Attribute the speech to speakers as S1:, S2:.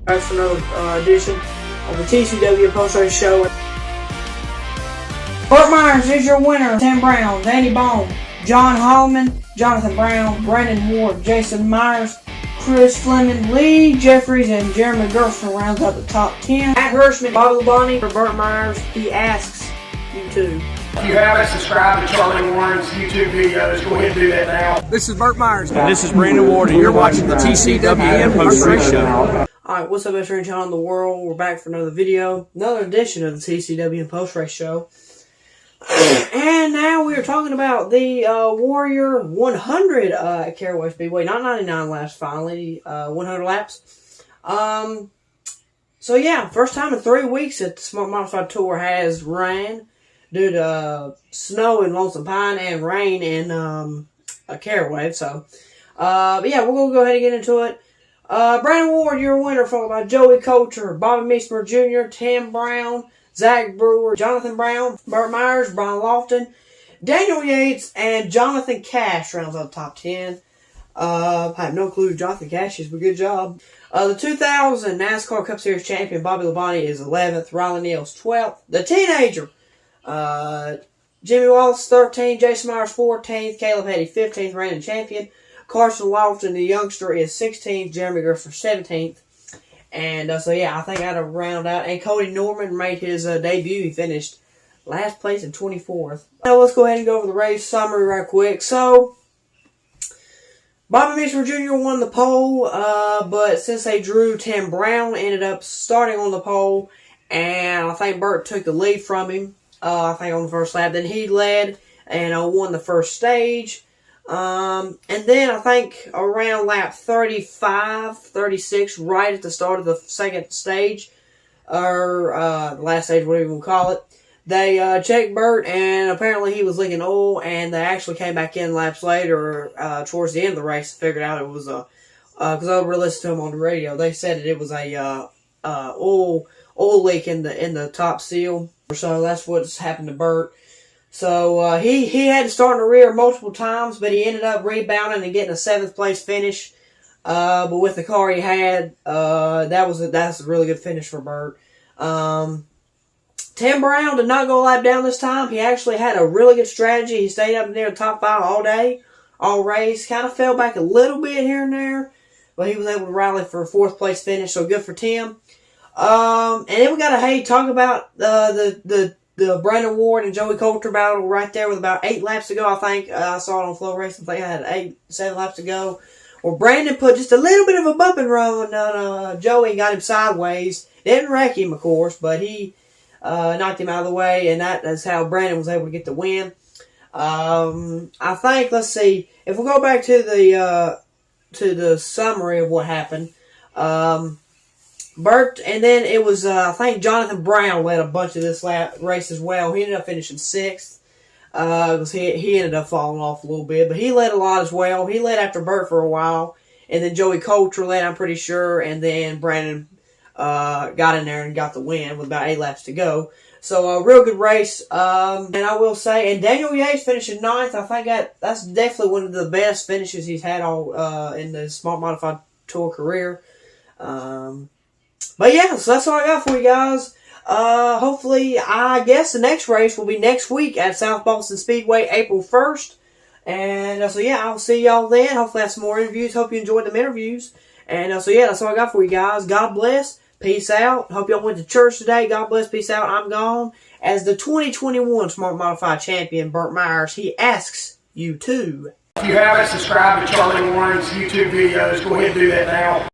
S1: That's another edition of the TCW post-race show. Burt Myers is your winner. Tim Brown, Danny Bone, John Holloman, Jonathan Brown, Brandon Ward, Jason Myers, Chris Fleming, Lee Jeffries, and Jeremy Gerson rounds up the top 10. Matt Hirschman, Bobby Labonte for Burt Myers. He asks you too.
S2: If you haven't subscribed to Charlie Warren's YouTube videos, go ahead and do that now.
S3: This is Burt Myers. And this is Brandon Ward, and you're watching the TCWN post-race show.
S1: Alright, what's up, best wrestling channel in the world? We're back for another video. Another edition of the TCWN post-race show. And now we are talking about the Warrior 100 at Caraway Speedway. Not 99 laps, finally. 100 laps. So yeah, first time in 3 weeks that the Smart Modified Tour has ran due to snow in Lonesome Pine and rain in Caraway. So, but yeah, we're going to go ahead and get into it. Brandon Ward, your winner, followed by Joey Coulter, Bobby Meesmer Jr., Tim Brown, Zach Brewer, Jonathan Brown, Burt Myers, Brian Lofton, Daniel Yates, and Jonathan Cash rounds out the top 10. I have no clue who Jonathan Cash is, but good job. The 2000 NASCAR Cup Series champion, Bobby Labonte, is 11th. Riley Neal's 12th. The teenager, Jimmy Wallace, 13th. Jason Myers, 14th. Caleb Petty, 15th. Reigning champion. Carson Lofton, the youngster, is 16th. Jeremy Griffin, 17th. And so, yeah, I think I had to round out. And Cody Norman made his debut. He finished last place and 24th. Now, let's go ahead and go over the race summary right quick. So, Bobby Meesmer Jr. won the pole, but since they drew, Tim Brown ended up starting on the pole. And I think Burt took the lead from him, I think, on the first lap. Then he led and won the first stage. And then I think around lap 35, 36, right at the start of the second stage, or the last stage, whatever you want to call it, they checked Burt, and apparently he was leaking oil, and they actually came back in laps later, towards the end of the race, and figured out it was a, because I listened to him on the radio, they said that it was a oil leak in the top seal, so that's what's happened to Burt. So, he had to start in the rear multiple times, but he ended up rebounding and getting a 7th place finish. But with the car he had, that's a really good finish for Burt. Tim Brown did not go a lap down this time. He actually had a really good strategy. He stayed up near the top 5 all day, all race. Kind of fell back a little bit here and there, but he was able to rally for a 4th place finish, so good for Tim. And then we got to, talk about the Brandon Ward and Joey Coulter battle right there with about 8 laps to go. I think I saw it on Flow Racing. I think I had 7 laps to go. Well, Brandon put just a little bit of a bump and run on Joey and got him sideways. Didn't wreck him, of course, but he knocked him out of the way, and that's how Brandon was able to get the win. I think, let's see, if we go back to the summary of what happened, Burt, and then it was, I think Jonathan Brown led a bunch of this race as well. He ended up finishing 6th, because he ended up falling off a little bit, but he led a lot as well. He led after Burt for a while, and then Joey Coulter led, I'm pretty sure, and then Brandon got in there and got the win with about 8 laps to go. So, a real good race, and I will say, and Daniel Yates finishing 9th. I think that's definitely one of the best finishes he's had all in the Smart Modified Tour career. But yeah, so that's all I got for you guys. Hopefully, I guess the next race will be next week at South Boston Speedway, April 1st. And so yeah, I'll see y'all then. Hopefully I have some more interviews. Hope you enjoyed them interviews. And so yeah, that's all I got for you guys. God bless. Peace out. Hope y'all went to church today. God bless. Peace out. I'm gone. As the 2021 Smart Modified Champion, Burt Myers, he asks you to.
S2: If you haven't subscribed to Charlie Warren's YouTube videos, go ahead and do that now.